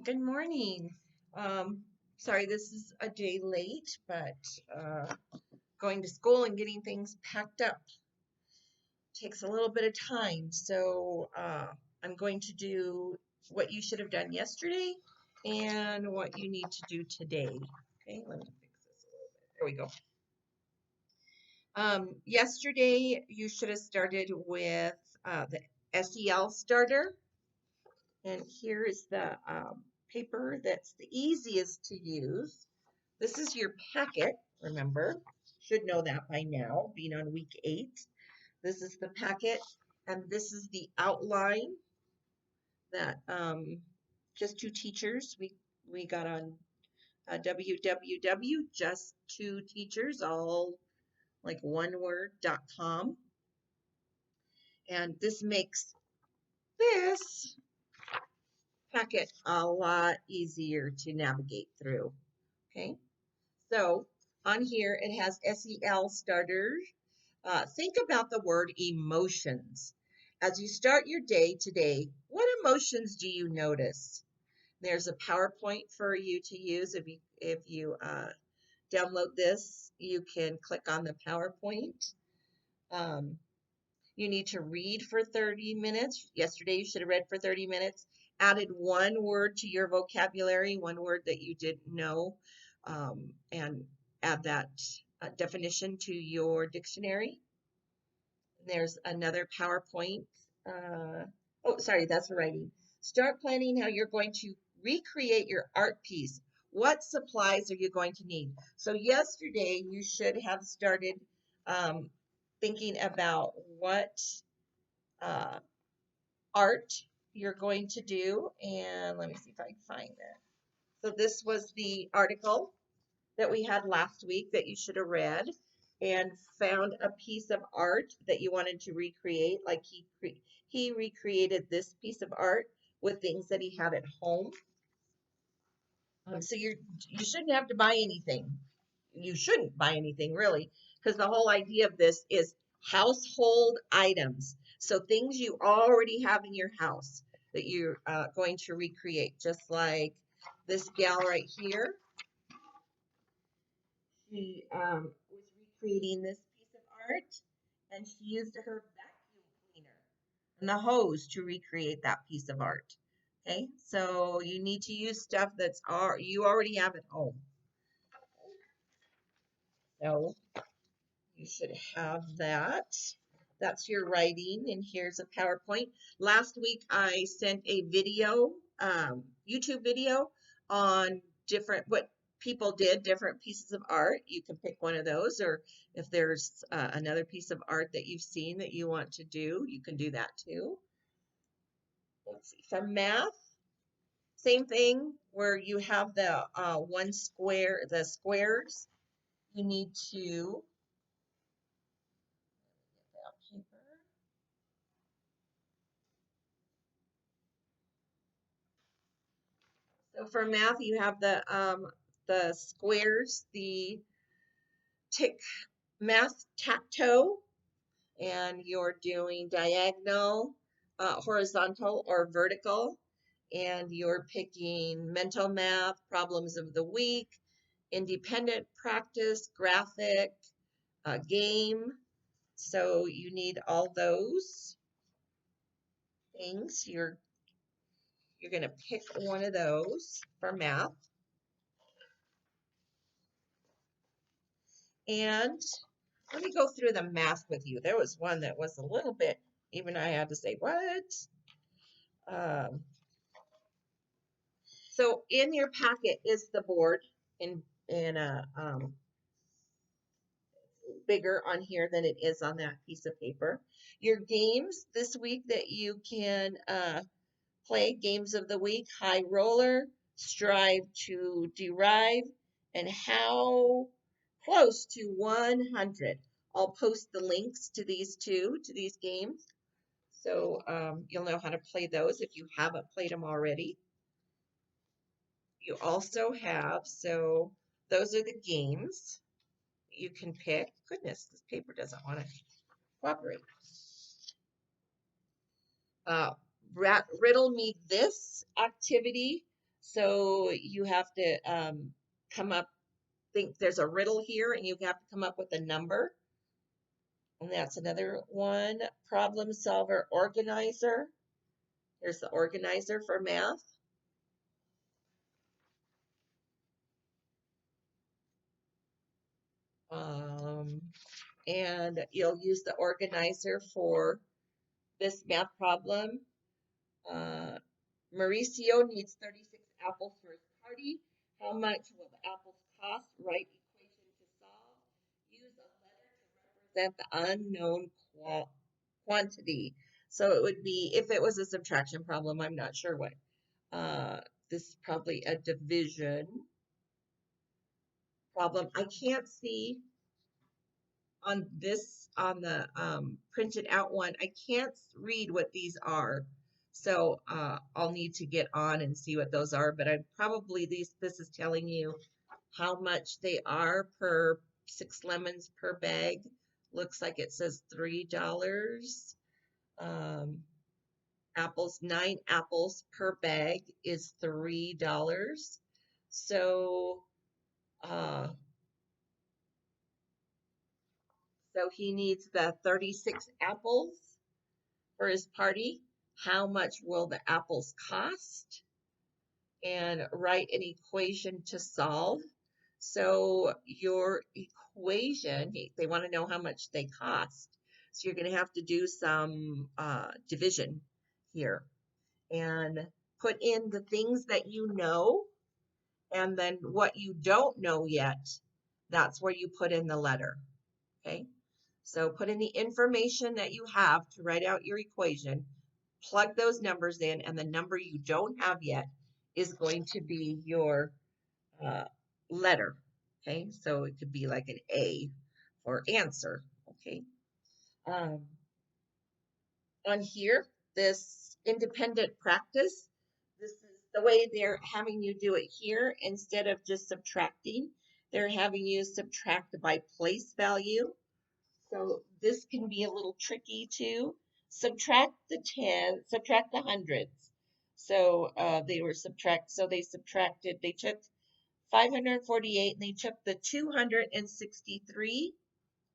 Good morning. Um, Sorry this is a day late, but going to school and getting things packed up takes a little bit of time. So I'm going to do what you should have done yesterday and what you need to do today. Okay, let me fix this a little bit. There we go. Yesterday you should have started with the SEL starter. And here is the paper that's the easiest to use. This is your packet, remember. Should know that by now, being on week 8. This is the packet, and this is the outline that just two teachers, we got on www, just two teachers, all like one word.com. And this makes this packet a lot easier to navigate through. Okay, so on here it has SEL starters. Think about the word emotions. As you start your day today, what emotions do you notice? There's a PowerPoint for you to use. If you download this, you can click on the PowerPoint. Um, you need to read for 30 minutes. Yesterday you should have read for 30 minutes. Added one word to your vocabulary, one word that you didn't know, and add that definition to your dictionary. There's another PowerPoint. Oh, sorry, that's writing. Start planning how you're going to recreate your art piece. What supplies are you going to need? So yesterday you should have started um, thinking about what uh, art you're going to do. And let me see if I can find it. So this was the article that we had last week that you should have read and found a piece of art that you wanted to recreate. Like he recreated this piece of art with things that he had at home. So you shouldn't have to buy anything. You shouldn't buy anything really, because the whole idea of this is household items. So things you already have in your house that you're going to recreate, just like this gal right here. She was recreating this piece of art, and she used her vacuum cleaner and the hose to recreate that piece of art. Okay, so you need to use stuff you already have at home. So you should have that. That's your writing, and here's a PowerPoint. Last week I sent a video, YouTube video on what people did, different pieces of art. You can pick one of those, or if there's another piece of art that you've seen that you want to do, you can do that too. Let's see, for math, same thing where you have the the squares. You need to get that paper. So for math, you have the squares, the tic math tacto, and you're doing diagonal, horizontal, or vertical, and you're picking mental math, problems of the week, independent practice, graphic, game. So you need all those things. You're going to pick one of those for math. And let me go through the math with you. There was one that was a little bit, even I had to say, what? Um, so in your packet is the board in a bigger on here than it is on that piece of paper. Your games this week that you can play, games of the week, high roller, strive to derive, and how close to 100. I'll post the links to these games. So you'll know how to play those if you haven't played them already. You also have, so those are the games you can pick. Goodness, this paper doesn't want to cooperate. Uh, Riddle me this activity. So you have to come up, think there's a riddle here, and you have to come up with a number. And that's another one. Problem solver organizer. Here's the organizer for math. And you'll use the organizer for this math problem. Mauricio needs 36 apples for his party. How much will the apples cost? Write equation to solve. Use a letter to represent the unknown quantity. So it would be, if it was a subtraction problem, I'm not sure what. This is probably a division problem. I can't see on this, on the printed out one, I can't read what these are. So I'll need to get on and see what those are, but I'm probably this is telling you how much they are per 6 lemons per bag. Looks like it says $3. Apples, 9 apples per bag is $3. So so he needs the 36 apples for his party. How much will the apples cost? And write an equation to solve. So your equation, they want to know how much they cost. So you're going to have to do some division here and put in the things that you know, and then what you don't know yet, that's where you put in the letter. Okay, so put in the information that you have to write out your equation, plug those numbers in, and the number you don't have yet is going to be your letter. Okay, so it could be like an A for answer. Okay, on here, this independent practice, this is the way they're having you do it here. Instead of just subtracting, they're having you subtract by place value. So this can be a little tricky too. Subtract the 10, subtract the hundreds. So they subtracted, they took 548 and they took the 263,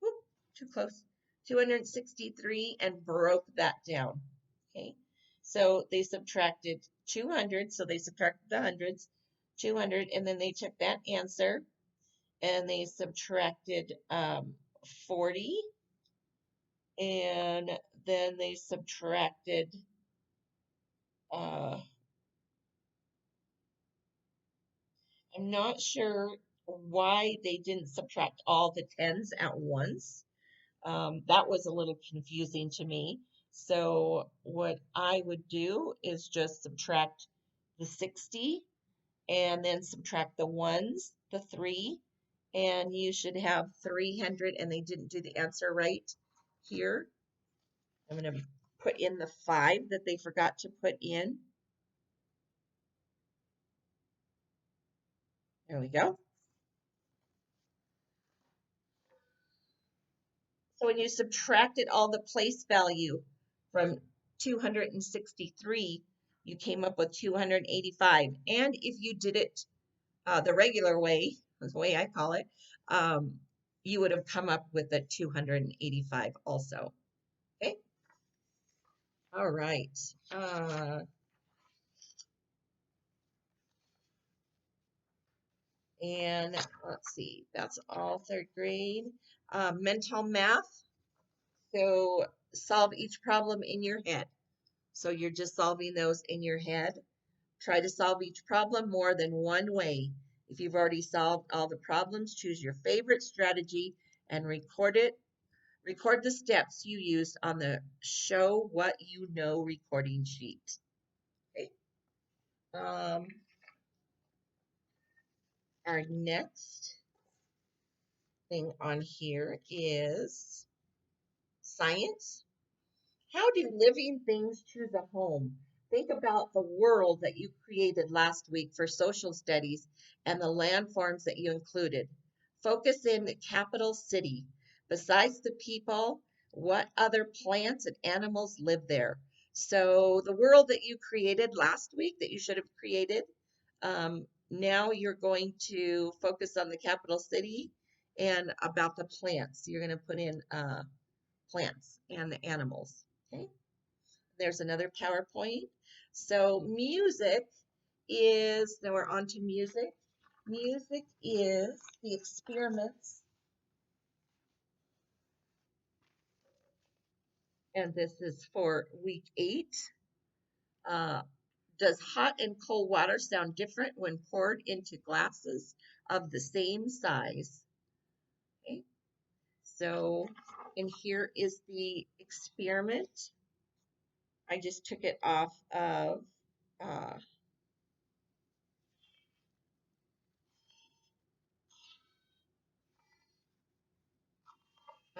whoop, too close, 263 and broke that down. Okay, so they subtracted 200, so they subtracted the hundreds, 200, and then they took that answer and they subtracted 40, and then they subtracted I'm not sure why they didn't subtract all the tens at once. That was a little confusing to me. So what I would do is just subtract the 60 and then subtract the ones, the 3, and you should have 300, and they didn't do the answer right here. I'm going to put in the 5 that they forgot to put in. There we go. So when you subtracted all the place value from 263, you came up with 285. And if you did it the regular way, the way I call it, you would have come up with a 285 also. Okay. All right. And let's see, that's all 3rd grade. Mental math. So solve each problem in your head. So you're just solving those in your head. Try to solve each problem more than one way. If you've already solved all the problems, choose your favorite strategy and record it. Record the steps you used on the show what you know recording sheet. Okay. Our next thing on here is science. How do living things choose a home? Think about the world that you created last week for social studies and the landforms that you included. Focus in the capital city. Besides the people, what other plants and animals live there? So the world that you created last week that you should have created, Now you're going to focus on the capital city and about the plants. You're going to put in plants and the animals. Okay. There's another PowerPoint. So music is, now we're on to music. Music is the experiments, and this is for week 8. Does hot and cold water sound different when poured into glasses of the same size? Okay, so, and here is the experiment. I just took it off of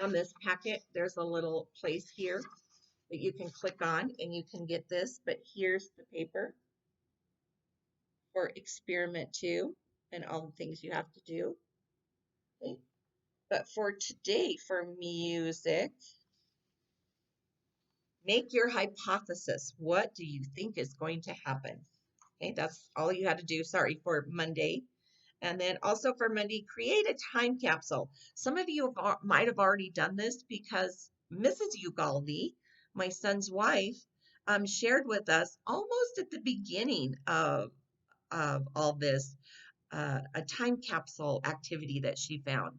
on this packet. There's a little place here that you can click on and you can get this, but here's the paper for experiment 2 and all the things you have to do. Okay. But for today, for music, make your hypothesis. What do you think is going to happen? Okay, that's all you had to do. Sorry, for Monday. And then also for Monday, create a time capsule. Some of you might have already done this because Mrs. Ugaldi, my son's wife, shared with us almost at the beginning of all this a time capsule activity that she found.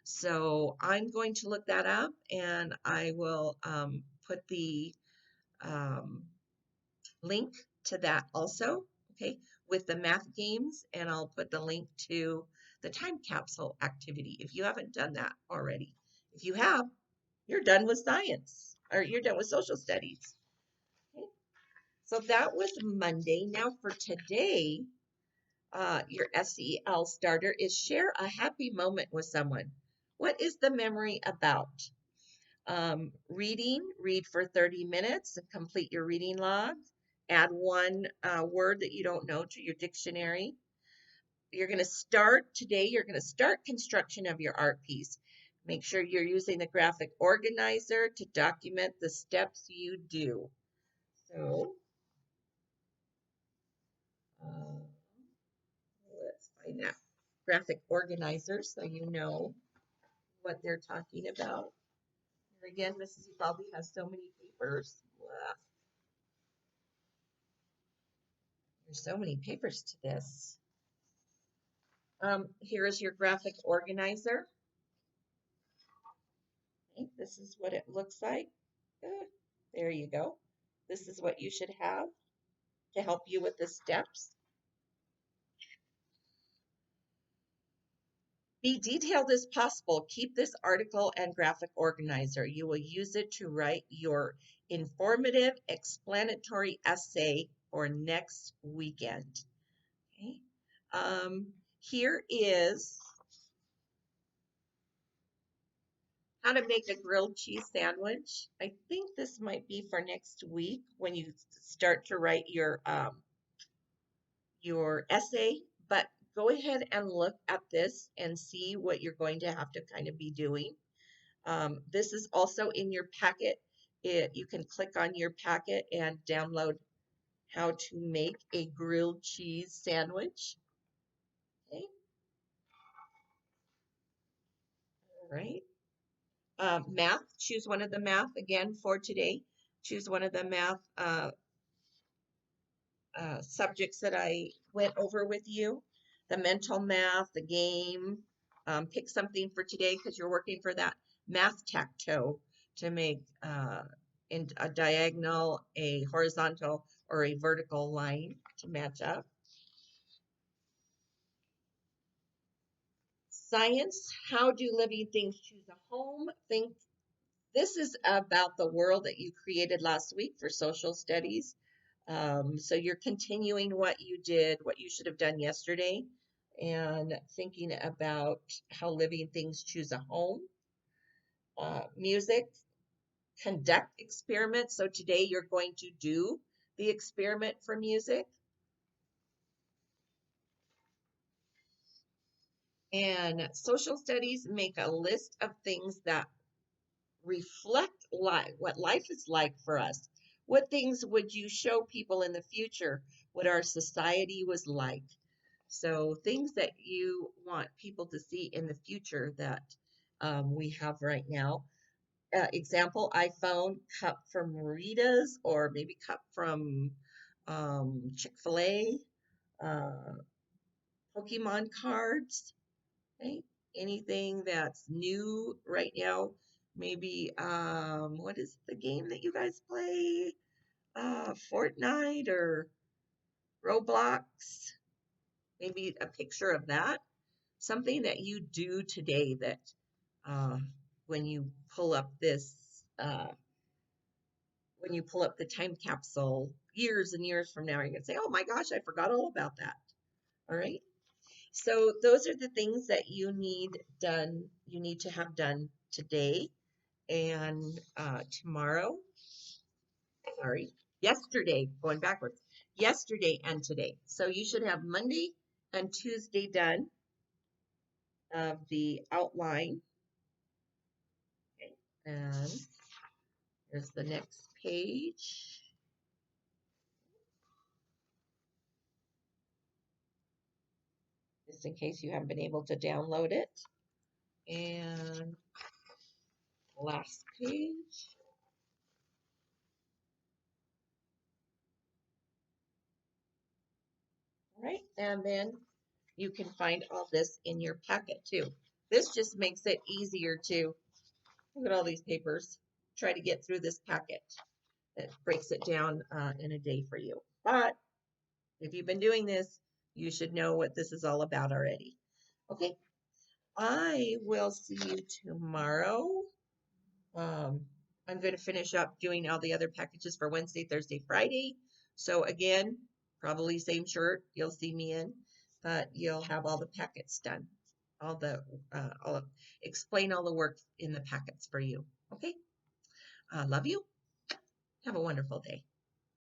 So I'm going to look that up and I will put the um, link to that also, okay, with the math games, and I'll put the link to the time capsule activity if you haven't done that already. If you have, you're done with science or you're done with social studies. Okay. So that was Monday. Now for today, your SEL starter is share a happy moment with someone. What is the memory about? Read for 30 minutes and complete your reading log. Add one word that you don't know to your dictionary. You're going to start construction of your art piece. Make sure you're using the graphic organizer to document the steps you do. So, let's find that graphic organizer so you know what they're talking about. Here again, Mrs. Ubaldi has so many papers. Blah. There's so many papers to this. Here is your graphic organizer. Okay, this is what it looks like. There you go. This is what you should have to help you with the steps. Be detailed as possible. Keep this article and graphic organizer. You will use it to write your informative explanatory essay for next weekend. Okay. Here is how to make a grilled cheese sandwich. I think this might be for next week when you start to write your essay, but go ahead and look at this and see what you're going to have to kind of be doing. This is also in your packet. You can click on your packet and download how to make a grilled cheese sandwich. Okay. All right. Math, choose one of the math again for today. Choose one of the math subjects that I went over with you. The mental math, the game. Pick something for today because you're working for that math-tacto to make in a diagonal, a horizontal, or a vertical line to match up. Science, how do living things choose a home? This is about the world that you created last week for social studies. So you're continuing what you did, what you should have done yesterday, and thinking about how living things choose a home. Music, conduct experiments. So today you're going to do the experiment for music. And social studies, make a list of things that reflect life, what life is like for us. What things would you show people in the future what our society was like? So things that you want people to see in the future that we have right now. Example, iPhone, cup from Rita's, or maybe cup from Chick-fil-A, uh, Pokemon cards, right? Anything that's new right now. Maybe what is the game that you guys play? Fortnite or Roblox? Maybe a picture of that. Something that you do today that uh, when you pull up this, when you pull up the time capsule years and years from now, you're going to say, oh my gosh, I forgot all about that. All right. So those are the things that you need done, you need to have done today and tomorrow. Sorry, yesterday, going backwards, yesterday and today. So you should have Monday and Tuesday done of the outline. Okay. And here's the next page. Just in case you haven't been able to download it. And last page. All right, and then you can find all this in your packet too. This just makes it easier to look at all these papers, try to get through this packet. It breaks it down in a day for you. But if you've been doing this, you should know what this is all about already. Okay, I will see you tomorrow. I'm going to finish up doing all the other packages for Wednesday, Thursday, Friday. So again, probably same shirt you'll see me in, but you'll have all the packets done. I'll explain all the work in the packets for you. Okay. Love you. Have a wonderful day.